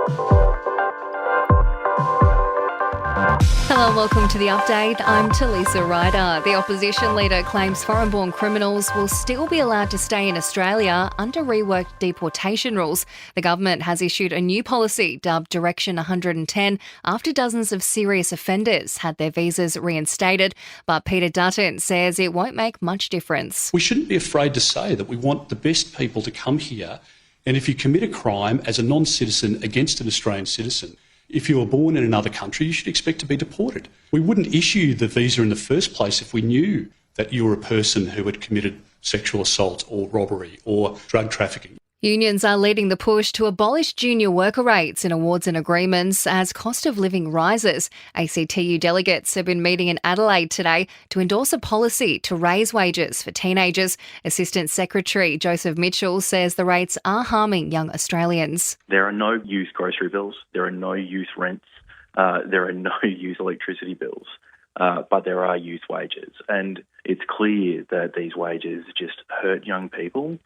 Hello and welcome to The Update. I'm Talisa Ryder. The opposition leader claims foreign-born criminals will still be allowed to stay in Australia under reworked deportation rules. The government has issued a new policy dubbed Direction 110 after dozens of serious offenders had their visas reinstated. But Peter Dutton says it won't make much difference. We shouldn't be afraid to say that we want the best people to come here, and if you commit a crime as a non-citizen against an Australian citizen, if you were born in another country, you should expect to be deported. We wouldn't issue the visa in the first place if we knew that you were a person who had committed sexual assault or robbery or drug trafficking. Unions are leading the push to abolish junior worker rates in awards and agreements as cost of living rises. ACTU delegates have been meeting in Adelaide today to endorse a policy to raise wages for teenagers. Assistant Secretary Joseph Mitchell says the rates are harming young Australians. There are no youth grocery bills, there are no youth rents, there are no youth electricity bills, but there are youth wages. And it's clear that these wages just hurt young people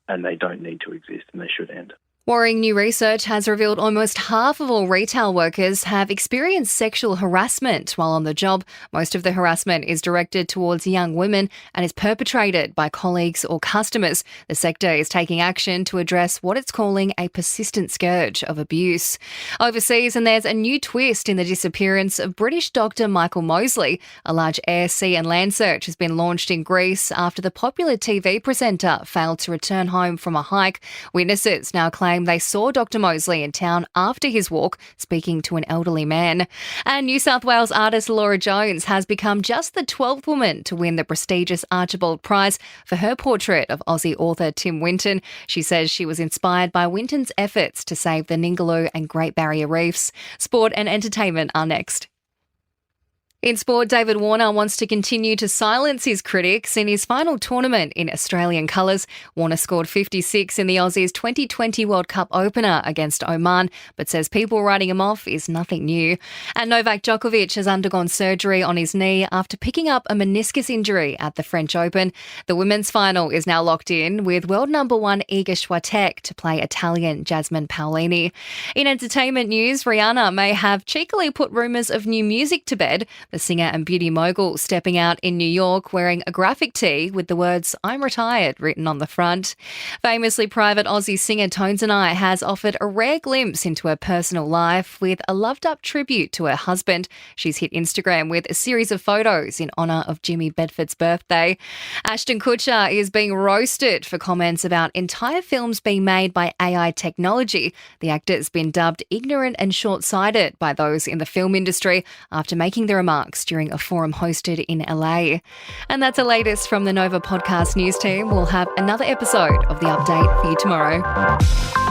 and they don't need to exist and they should end. Worrying new research has revealed almost half of all retail workers have experienced sexual harassment while on the job. Most of the harassment is directed towards young women and is perpetrated by colleagues or customers. The sector is taking action to address what it's calling a persistent scourge of abuse. Overseas, and there's a new twist in the disappearance of British doctor Michael Mosley. A large air, sea and land search has been launched in Greece after the popular TV presenter failed to return home from a hike. Witnesses now claim they saw Dr. Mosley in town after his walk, speaking to an elderly man. And New South Wales artist Laura Jones has become just the 12th woman to win the prestigious Archibald Prize for her portrait of Aussie author Tim Winton. She says she was inspired by Winton's efforts to save the Ningaloo and Great Barrier Reefs. Sport and entertainment are next. In sport, David Warner wants to continue to silence his critics in his final tournament in Australian colours. Warner scored 56 in the Aussies' 2020 World Cup opener against Oman, but says people writing him off is nothing new. And Novak Djokovic has undergone surgery on his knee after picking up a meniscus injury at the French Open. The women's final is now locked in with world number one Iga Swiatek to play Italian Jasmine Paolini. In entertainment news, Rihanna may have cheekily put rumours of new music to bed. The singer and beauty mogul stepping out in New York wearing a graphic tee with the words "I'm retired" written on the front. Famously private Aussie singer Tones and I has offered a rare glimpse into her personal life with a loved-up tribute to her husband. She's hit Instagram with a series of photos in honour of Jimmy Bedford's birthday. Ashton Kutcher is being roasted for comments about entire films being made by AI technology. The actor's been dubbed ignorant and short-sighted by those in the film industry after making the remarks during a forum hosted in LA. And that's the latest from the Nova Podcast News team. We'll have another episode of The Update for you tomorrow.